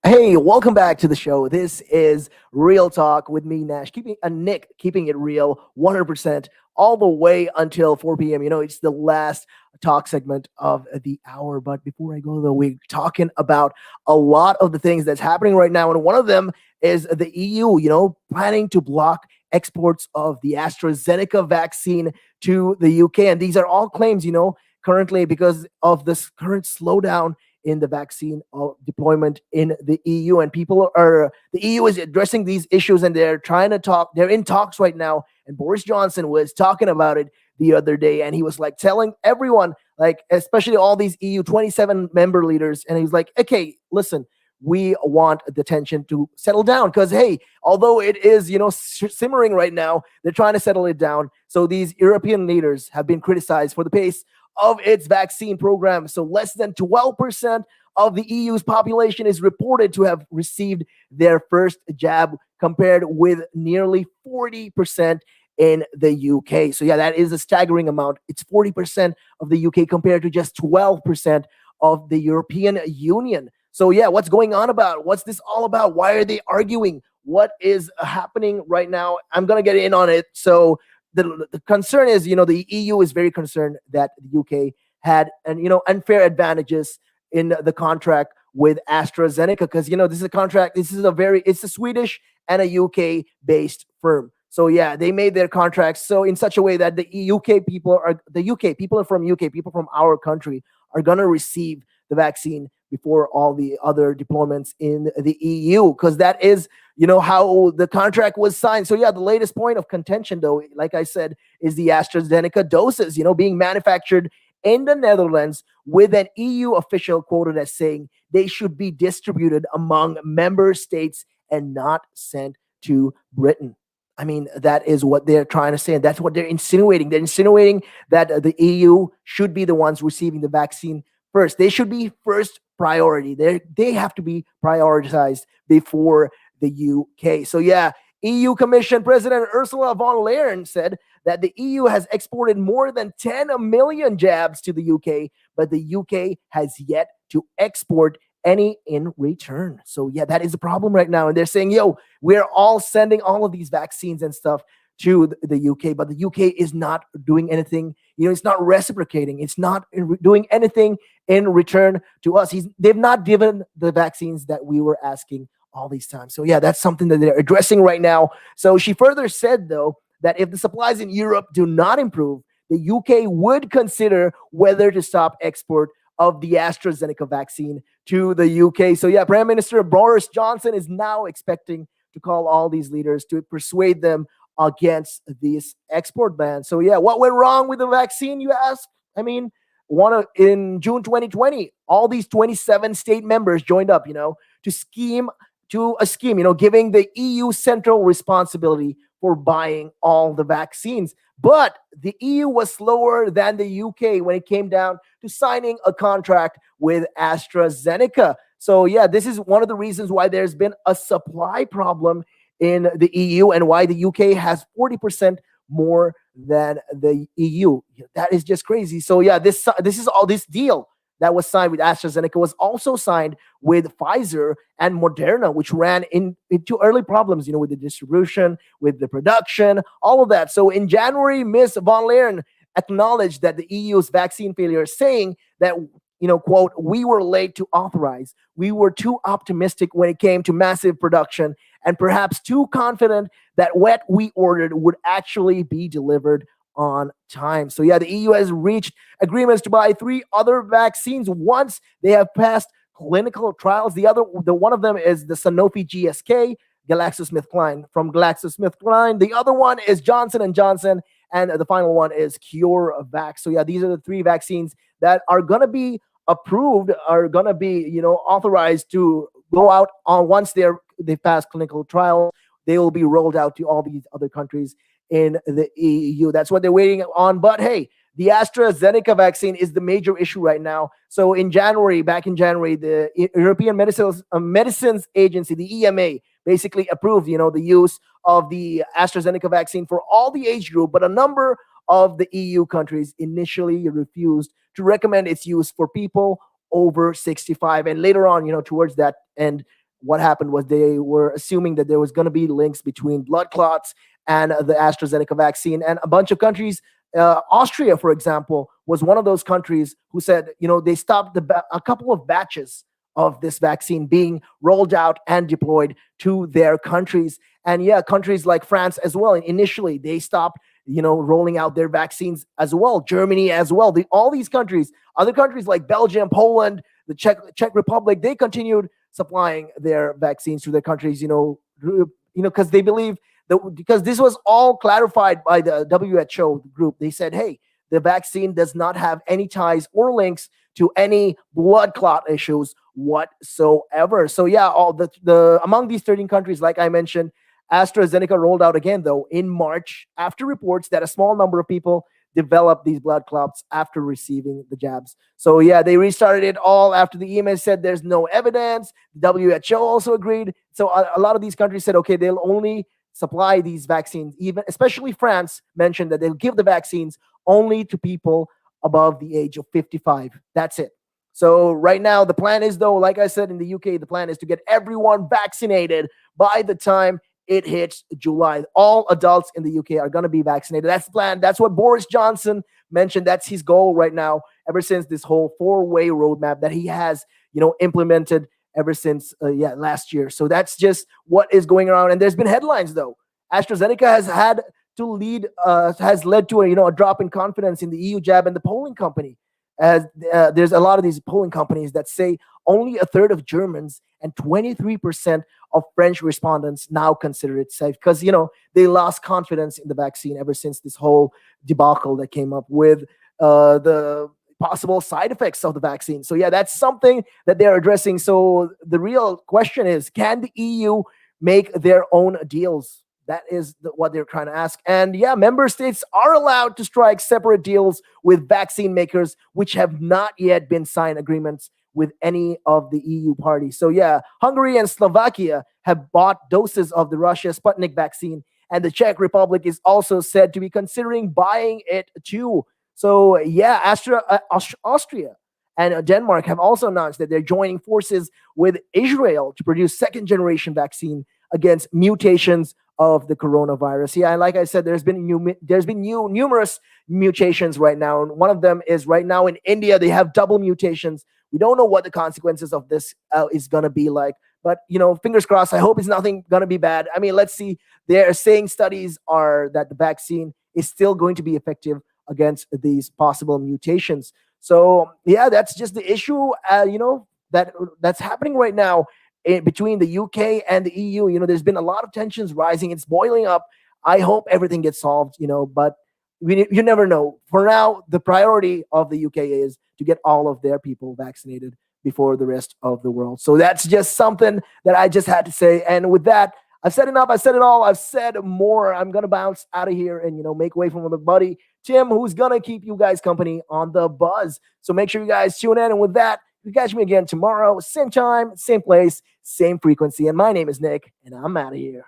Hey, welcome back to the show. This is Real Talk with me, Nash, Nick, keeping it real 100% all the way until 4 p.m. It's the last talk segment of the hour. But before I go, though, we're talking about a lot of the things that's happening right now. And one of them is the EU, planning to block exports of the AstraZeneca vaccine to the UK. And these are all claims, currently because of this current slowdown in the vaccine deployment in the EU. And the EU is addressing these issues and they're in talks right now. And Boris Johnson was talking about it the other day. And he was like telling everyone, like, especially all these EU 27 member leaders. And he's like, okay, listen, we want the tension to settle down because, hey, although it is, simmering right now, they're trying to settle it down. So these European leaders have been criticized for the pace of its vaccine program. So less than 12% of the EU's population is reported to have received their first jab, compared with nearly 40% in the UK. So yeah, that is a staggering amount. It's 40% of the UK compared to just 12% of the European Union. So yeah, what's going on about? What's this all about? Why are they arguing? What is happening right now? I'm going to get in on it. So the concern is, the EU is very concerned that the UK had unfair advantages in the contract with AstraZeneca because, this is a contract. It's a Swedish and a UK based firm. So yeah, they made their contracts so in such a way that the UK people from our country are going to receive the vaccine before all the other deployments in the EU, because that is, how the contract was signed. So yeah, the latest point of contention, though, like I said, is the AstraZeneca doses, being manufactured in the Netherlands with an EU official quoted as saying they should be distributed among member states and not sent to Britain. I mean, that is what they're trying to say, and that's what they're insinuating. They're insinuating that the EU should be the ones receiving the vaccine first. They should be first priority. They have to be prioritized before the UK. So yeah, EU Commission President Ursula von der Leyen said that the EU has exported more than 10 million jabs to the UK, but the UK has yet to export any in return. So yeah, that is a problem right now. And they're saying, we're all sending all of these vaccines and stuff to the UK, but the UK is not doing anything. It's not reciprocating. It's not doing anything in return to us. They've not given the vaccines that we were asking all these times. So yeah, that's something that they're addressing right now. So she further said, though, that if the supplies in Europe do not improve, the UK would consider whether to stop export of the AstraZeneca vaccine to the UK. So yeah, Prime Minister Boris Johnson is now expecting to call all these leaders to persuade them against this export ban. So yeah, what went wrong with the vaccine, you ask? I mean, in June 2020, all these 27 state members joined up, to a scheme, giving the EU central responsibility for buying all the vaccines. But the EU was slower than the UK when it came down to signing a contract with AstraZeneca. So yeah, this is one of the reasons why there's been a supply problem in the EU and why the UK has 40% more than the EU. That is just crazy. So yeah, this deal that was signed with AstraZeneca was also signed with Pfizer and Moderna, which ran into early problems, with the distribution, with the production, all of that. So in January, Ms. von der Leyen acknowledged that the EU's vaccine failure, saying that, quote, we were late to authorize. We were too optimistic when it came to massive production and perhaps too confident that what we ordered would actually be delivered on time. So yeah, the EU has reached agreements to buy 3 other vaccines once they have passed clinical trials. The one of them is the Sanofi GSK, GlaxoSmithKline from GlaxoSmithKline. The other one is Johnson & Johnson, and the final one is CureVac. So yeah, these are the 3 vaccines that are going to be approved, are going to be, authorized to go out on once they've passed clinical trials. They will be rolled out to all these other countries in the EU. That's what they're waiting on. But hey, the AstraZeneca vaccine is the major issue right now. So back in January, the European Medicines Agency, the EMA, basically approved, the use of the AstraZeneca vaccine for all the age group, but a number of the EU countries initially refused to recommend its use for people over 65. And later on, towards that end, what happened was they were assuming that there was going to be links between blood clots and the AstraZeneca vaccine. And a bunch of countries, Austria, for example, was one of those countries who said, they stopped a couple of batches of this vaccine being rolled out and deployed to their countries. And yeah, countries like France as well. Initially, they stopped, rolling out their vaccines as well. Germany as well. All these countries, other countries like Belgium, Poland, the Czech Republic, they continued supplying their vaccines to their countries, because they believe that, because this was all clarified by the WHO group. They said, hey, the vaccine does not have any ties or links to any blood clot issues whatsoever. So yeah, all the among these 13 countries, like I mentioned, AstraZeneca rolled out again, though, in March after reports that a small number of people developed these blood clots after receiving the jabs. So yeah, they restarted it all after the EMA said there's no evidence. The WHO also agreed. So a lot of these countries said, okay, they'll only supply these vaccines, even especially France mentioned that they'll give the vaccines only to people above the age of 55. That's it. So right now, the plan is, though, like I said, in the UK, the plan is to get everyone vaccinated by the time it hits July. All adults in the UK are going to be vaccinated. That's the plan. That's what Boris Johnson mentioned. That's his goal right now, ever since this whole 4-way roadmap that he has, implemented ever since last year. So that's just what is going around. And there's been headlines, though. AstraZeneca has led to a drop in confidence in the EU jab and the polling company. As there's a lot of these polling companies that say only a third of Germans and 23% of French respondents now consider it safe, because they lost confidence in the vaccine ever since this whole debacle that came up with the possible side effects of the vaccine. So yeah, that's something that they're addressing. So the real question is, can the EU make their own deals? That is what they're trying to ask. And yeah, member states are allowed to strike separate deals with vaccine makers, which have not yet been signed agreements with any of the EU parties. So yeah, Hungary and Slovakia have bought doses of the Russia Sputnik vaccine, and the Czech Republic is also said to be considering buying it too. So yeah, Austria and Denmark have also announced that they're joining forces with Israel to produce second-generation vaccine against mutations of the coronavirus. Yeah, and like I said, there's been numerous mutations right now, and one of them is right now in India. They have double mutations. We don't know what the consequences of this is going to be like, but fingers crossed. I hope it's nothing going to be bad. I mean, let's see. They're saying studies are that the vaccine is still going to be effective against these possible mutations. So yeah, that's just the issue. That's happening right now between the UK and the EU. There's been a lot of tensions rising. It's boiling up. I hope everything gets solved, but you never know. For now, the priority of the UK is to get all of their people vaccinated before the rest of the world. So that's just something that I just had to say. And with that, I've said enough. I've said it all. I've said more. I'm going to bounce out of here and, make way for my buddy, Tim, who's going to keep you guys company on the buzz. So make sure you guys tune in. And with that, you catch me again tomorrow, same time, same place, same frequency. And my name is Nick, and I'm out of here.